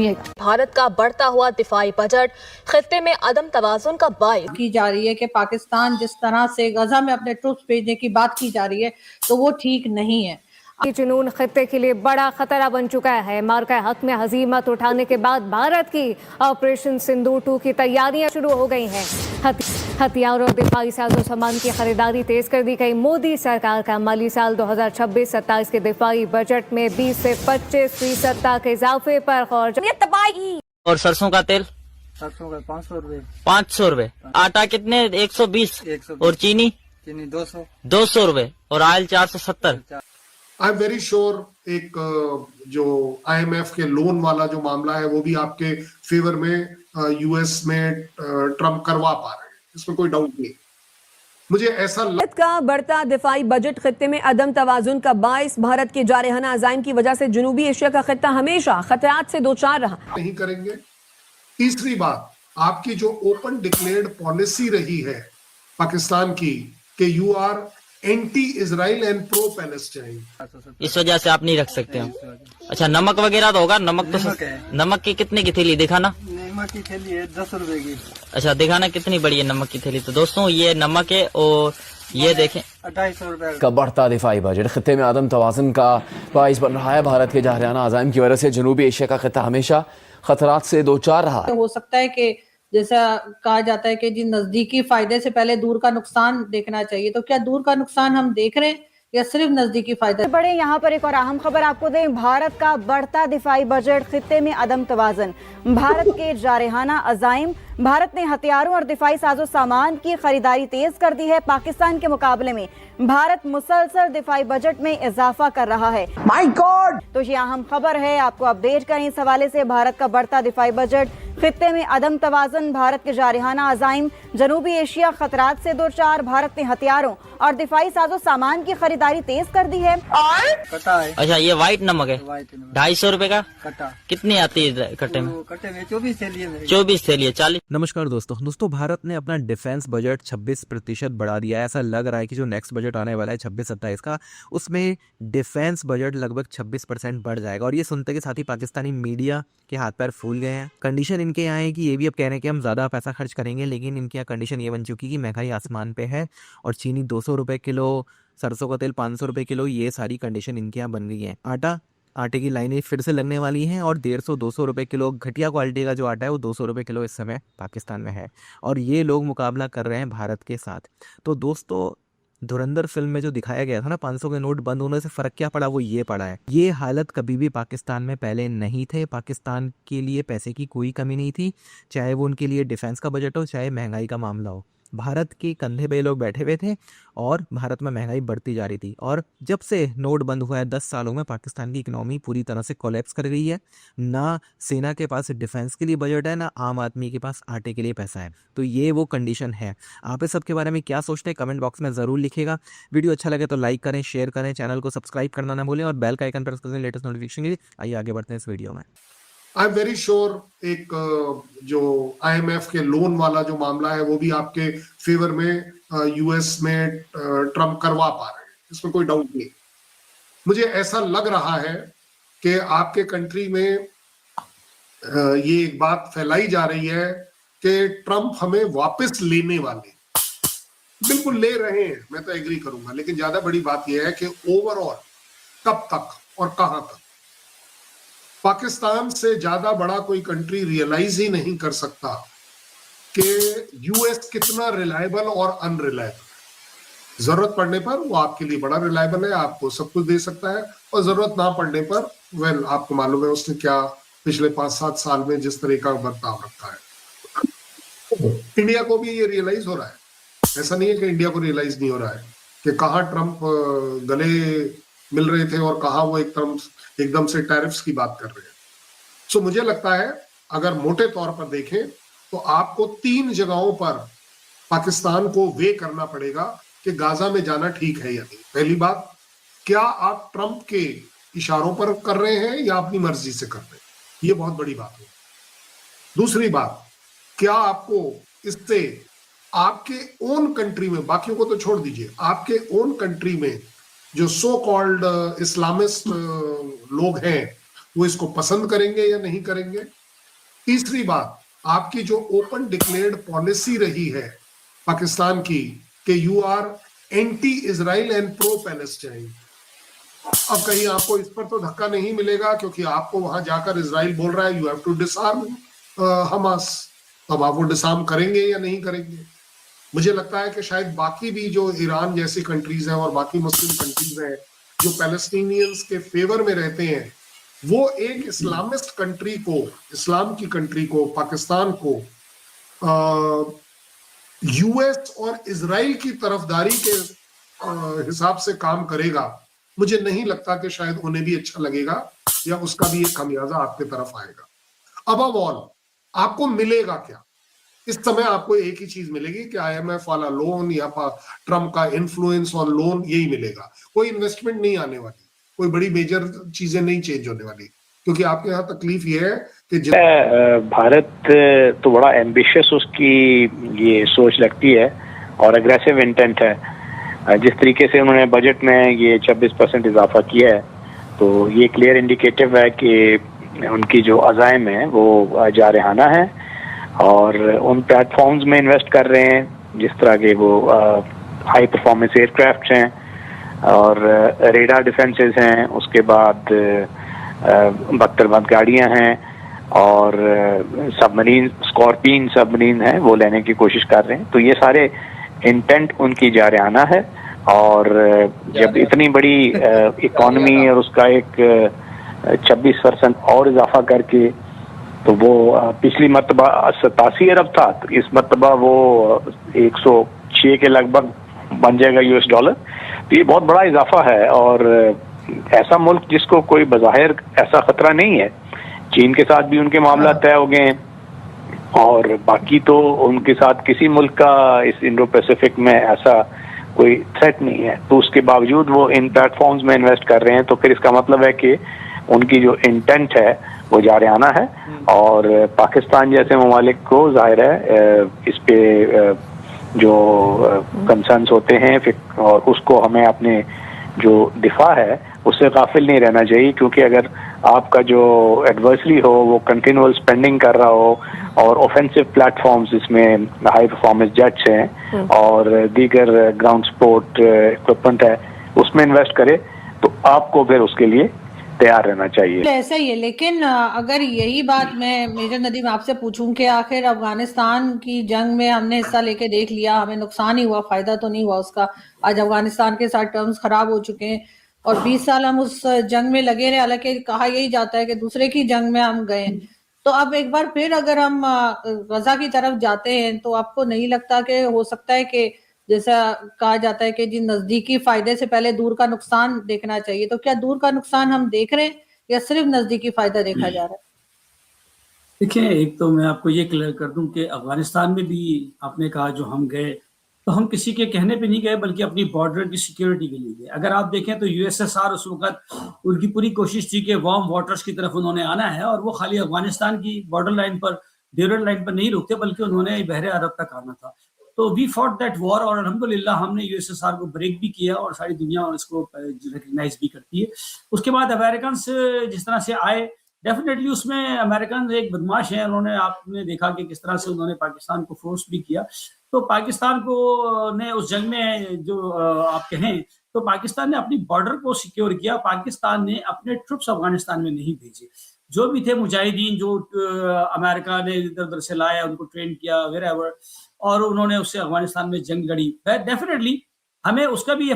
सुनिएगा। भारत का बढ़ता हुआ दिफाई बजट खित्ते में अदम तवाजुन का बाइस की जा रही है कि पाकिस्तान जिस तरह से गजा में अपने ट्रूप्स भेजने की बात की जा रही है तो वो ठीक नहीं है। जुनून खित्ते के लिए बड़ा खतरा बन चुका है। मार्का हक में हजीमत उठाने के बाद भारत की ऑपरेशन सिंदूर 2 की तैयारियां शुरू हो गई हैं। हथियारों और दिफाई साजो सामान की खरीदारी तेज कर दी गई। मोदी सरकार का माली साल 2026-27 के दिफाई बजट में 20 से 25% तक इजाफे पर तबाही। और सरसों का तेल 500 रुपए 500 रुपए। आटा कितने 120 और चीनी 200 रुपए और oil 470। I am very sure एक जो IMF के लोन वाला जो मामला है वो भी आपके फेवर में US में ट्रम्प करवा पा रहे हैं, इसमें कोई डाउट नहीं। मुझे ऐसा भारत का बढ़ता दिफाई बजट खित्ते में अदम तवाजुन का बाइस। भारत के जारहाना अज़ाइम की वजह से जनूबी एशिया का खित्ता हमेशा खतरात से दो चार रहा। नहीं करेंगे। तीसरी बात, आपकी जो ओपन डिक्लेयर्ड पॉलिसी रही है पाकिस्तान की कि you are anti Israel and pro Palestine, इस वजह से आप नहीं रख सकते हो। अच्छा, नमक वगैरह तो होगा? नमक की कितने की थैली दिखाना? नमक की थैली है 10 रुपए की। अच्छा, दिखाना कितनी बड़ी है नमक की थैली। तो दोस्तों ये नमक है और ये देखें 2800 रुपए का बढ़ता दिफाई बजट खित्ते में आदम तवाज़ुन का बाइस बन रहा है। भारत के जारहाना अज़ाइम की वजह से जनूबी एशिया का खित्ता हमेशा खतरात से दो चार रहा है। हो सकता है कि जैसा कहा जाता है कि जी नजदीकी फायदे से पहले दूर का नुकसान देखना चाहिए, तो क्या दूर का नुकसान हम देख रहे हैं या सिर्फ नजदीकी फायदा? बड़े यहाँ पर एक और अहम खबर आपको दें। भारत का बढ़ता दिफाई बजट खित्ते में अदम तवाज़ुन। भारत के जारहाना अज़ाइम। भारत ने हथियारों और दिफाई साजो सामान की खरीदारी तेज कर दी है। पाकिस्तान के मुकाबले में भारत मुसलसल दिफाई बजट में इजाफा कर रहा है। My God! तो ये अहम खबर है, आपको अपडेट करें इस हवाले से। भारत का बढ़ता दिफाई बजट खित्ते में अदम तवाज़ुन। भारत के जारहाना अज़ाइम। जनूबी एशिया खतरात से दो चार। भारत ने हथियारों और दिफाई साजो सामान की खरीदारी तेज कर दी है। कटा है। अच्छा, ये व्हाइट नमक है 250 रुपए का। कटा कितनी आती है कट्टे में? कट्टे में 24 थैली है। 24 थैली है 40। नमस्कार दोस्तों, भारत ने अपना डिफेंस बजट 26% बढ़ा दिया है। ऐसा लग रहा है कि जो नेक्स्ट बजट आने वाला है 26-27 का, उसमें डिफेंस बजट लगभग 26% बढ़ जाएगा। और ये सुनते के साथ ही पाकिस्तानी मीडिया के हाथ पैर फूल गए हैं। कंडीशन इनके यहाँ है कि ये भी अब कह रहे हैं कि हम ज़्यादा पैसा खर्च करेंगे, लेकिन इनके यहाँ कंडीशन ये बन चुकी है कि महंगाई आसमान पे है और चीनी 200 रुपये किलो, सरसों का तेल 500 रुपये किलो, ये सारी कंडीशन इनके यहाँ बन गई है। आटे की लाइनें फिर से लगने वाली हैं और 150-200 रुपये किलो घटिया क्वालिटी का जो आटा है वो 200 रुपये किलो इस समय पाकिस्तान में है। और ये लोग मुकाबला कर रहे हैं भारत के साथ। तो दोस्तों, धुरंधर फिल्म में जो दिखाया गया था ना 500 के नोट बंद होने से फ़र्क क्या पड़ा, वो ये पड़ा है। ये हालत कभी भी पाकिस्तान में पहले नहीं थे। पाकिस्तान के लिए पैसे की कोई कमी नहीं थी, चाहे वो उनके लिए डिफेंस का बजट हो, चाहे महंगाई का मामला हो। भारत के कंधे पे लोग बैठे हुए थे और भारत में महंगाई बढ़ती जा रही थी। और जब से नोट बंद हुआ है 10 सालों में पाकिस्तान की इकोनॉमी पूरी तरह से कोलैप्स कर गई है। ना सेना के पास डिफेंस के लिए बजट है, ना आम आदमी के पास आटे के लिए पैसा है। तो ये वो कंडीशन है। आप इस सब के बारे में क्या सोचते हैं कमेंट बॉक्स में ज़रूर लिखिएगा। वीडियो अच्छा लगे तो लाइक करें, शेयर करें, चैनल को सब्सक्राइब करना ना भूलें और बेल का आइकन प्रेस करें लेटेस्ट नोटिफिकेशन के लिए। आइए आगे बढ़ते हैं इस वीडियो में। आई एम वेरी श्योर एक जो IMF के लोन वाला जो मामला है वो भी आपके फेवर में US में ट्रम्प करवा पा रहे हैं, इसमें कोई डाउट नहीं। मुझे ऐसा लग रहा है कि आपके कंट्री में ये एक बात फैलाई जा रही है कि ट्रम्प हमें वापस लेने वाले, बिल्कुल ले रहे हैं, मैं तो एग्री करूंगा, लेकिन ज्यादा बड़ी बात यह है कि ओवरऑल कब तक और कहां तक। पाकिस्तान से ज्यादा बड़ा कोई कंट्री रियलाइज ही नहीं कर सकता कि US कितना रिलायबल और अनरिलायबल। जरूरत पड़ने पर वो आपके लिए बड़ा रिलायबल है, आपको सब कुछ दे सकता है, और जरूरत ना पड़ने पर आपको मालूम है उसने क्या पिछले 5-7 साल में जिस तरह का बर्ताव रखा है। इंडिया को भी ये रियलाइज हो रहा है, ऐसा नहीं है कि इंडिया को रियलाइज नहीं हो रहा है कि कहाँ ट्रम्प गले मिल रहे थे और कहाँ वो एकदम से टैरिफ्स की बात कर रहे हैं। सो मुझे लगता है अगर मोटे तौर पर देखें तो आपको 3 जगहों पर पाकिस्तान को वे करना पड़ेगा कि गाजा में जाना ठीक है या नहीं। पहली बात, क्या आप ट्रम्प के इशारों पर कर रहे हैं या अपनी मर्जी से कर रहे हैं, ये बहुत बड़ी बात है। दूसरी बात, क्या आपको इससे आपके ओन कंट्री में, बाकियों को तो छोड़ दीजिए, आपके ओन कंट्री में जो सो कॉल्ड इस्लामिस्ट लोग हैं वो इसको पसंद करेंगे या नहीं करेंगे। तीसरी बात, आपकी जो ओपन डिक्लेयर्ड पॉलिसी रही है पाकिस्तान की कि you are anti Israel and pro Palestine, अब कहीं आपको इस पर तो धक्का नहीं मिलेगा क्योंकि आपको वहां जाकर इजराइल बोल रहा है you have to disarm Hamas. अब आप वो डिसआर्म करेंगे या नहीं करेंगे। मुझे लगता है कि शायद बाकी भी जो ईरान जैसी कंट्रीज हैं और बाकी मुस्लिम कंट्रीज हैं जो पैलेस्टीनियंस के फेवर में रहते हैं, वो एक इस्लामिस्ट कंट्री को, इस्लाम की कंट्री को, पाकिस्तान को यूएस और इजराइल की तरफदारी के हिसाब से काम करेगा। मुझे नहीं लगता कि शायद उन्हें भी अच्छा लगेगा या उसका भी एक खमियाजा आपके तरफ आएगा। अबव ऑल आपको मिलेगा क्या? इस समय आपको एक ही चीज मिलेगी कि IMF वाला लोन या ट्रम्प का इन्फ्लुएंस ऑन लोन, यही मिलेगा। कोई इन्वेस्टमेंट नहीं आने वाली, कोई बड़ी मेजर चीजें नहीं चेंज होने वाली, क्योंकि आपके यहाँ तकलीफ ये है कि भारत तो बड़ा एम्बिशियस उसकी ये सोच लगती है और अग्रेसिव इंटेंट है। जिस तरीके से उन्होंने बजट में ये 26% इजाफा किया है, तो ये क्लियर इंडिकेटिव है कि उनकी जो अज़ाइम है वो जारहाना है और उन प्लेटफॉर्म्स में इन्वेस्ट कर रहे हैं जिस तरह के वो हाई परफॉर्मेंस एयरक्राफ्ट हैं और रेडार डिफेंसेस हैं, उसके बाद बख्तरबंद गाड़ियां हैं और सबमरीन, स्कॉर्पियन सबमरीन है, वो लेने की कोशिश कर रहे हैं। तो ये सारे इंटेंट उनकी जारहाना है और जब इतनी बड़ी इकॉनमी और उसका एक 26% और इजाफा करके, तो वो पिछली मरतबा 87 अरब था, तो इस मरतबा वो 106 के लगभग बन जाएगा US डॉलर। तो ये बहुत बड़ा इजाफा है और ऐसा मुल्क जिसको कोई बज़ाहिर ऐसा खतरा नहीं है, चीन के साथ भी उनके मामला तय हो गए हैं और बाकी तो उनके साथ किसी मुल्क का इस इंडो पैसिफिक में ऐसा कोई थ्रेट नहीं है, तो उसके बावजूद वो इन प्लेटफॉर्म्स में इन्वेस्ट कर रहे हैं। तो फिर इसका मतलब है कि उनकी जो इंटेंट है वो जारहाना है और पाकिस्तान जैसे ममालिक को जाहिर है इस पे जो कंसर्न्स होते हैं फिर, और उसको हमें अपने जो दिफा है उससे गाफिल नहीं रहना चाहिए, क्योंकि अगर आपका जो एडवर्सरी हो वो कंटिन्यूअल स्पेंडिंग कर रहा हो और ऑफेंसिव प्लेटफॉर्म्स जिसमें हाई परफॉर्मेंस जेट्स हैं और दीगर ग्राउंड सपोर्ट इक्विपमेंट है उसमें इन्वेस्ट करे, तो आपको फिर उसके लिए तैयार रहना चाहिए। ऐसा ही है, लेकिन अगर यही बात मैं मेजर नदीम आपसे पूछूं कि आखिर अफगानिस्तान की जंग में हमने हिस्सा लेके देख लिया, हमें नुकसान ही हुआ, फायदा तो नहीं हुआ उसका। आज अफगानिस्तान के साथ टर्म्स खराब हो चुके हैं और 20 साल हम उस जंग में लगे रहे, हालांकि कहा यही जाता है कि दूसरे की जंग में हम गए। तो अब एक बार फिर अगर हम गजा की तरफ जाते हैं, तो आपको नहीं लगता कि हो सकता है कि जैसा कहा जाता है कि जी नजदीकी फायदे से पहले दूर का नुकसान देखना चाहिए, तो क्या दूर का नुकसान हम देख रहे हैं या सिर्फ नजदीकी फायदा देखा जा रहा है? देखिए, एक तो मैं आपको ये क्लियर कर दूं कि अफगानिस्तान में भी आपने कहा जो हम गए, तो हम किसी के कहने पे नहीं गए बल्कि अपनी बॉर्डर की सिक्योरिटी के लिए गए। अगर आप देखें तो USSR उस वक्त उनकी पूरी कोशिश थी कि वार्म वाटर्स की तरफ उन्होंने आना है और वो खाली अफगानिस्तान की बॉर्डर लाइन पर, ड्यूरल लाइन पर नहीं रुकते बल्कि उन्होंने बहरे अरब तक आना था। तो वी फॉट दैट वॉर और अल्हम्दुलिल्लाह हमने USSR को ब्रेक भी किया और सारी दुनिया इसको रिकग्नाइज भी करती है। उसके बाद अमेरिकन जिस तरह से आए, डेफिनेटली उसमें अमेरिकन एक बदमाश हैं, उन्होंने आपने देखा कि किस तरह से उन्होंने पाकिस्तान को फोर्स भी किया। तो पाकिस्तान को ने उस जंग में जो आप कहें तो पाकिस्तान ने अपनी बॉर्डर को सिक्योर किया, पाकिस्तान ने अपने ट्रुप्स अफगानिस्तान में नहीं भेजे। जो भी थे मुजाहिदीन जो अमेरिका ने इधर उधर से लाया, उनको ट्रेन किया वेरेवर, और उन्होंने उससे अफगानिस्तान में जंग लड़ी। डेफिनेटली हमें उसका भी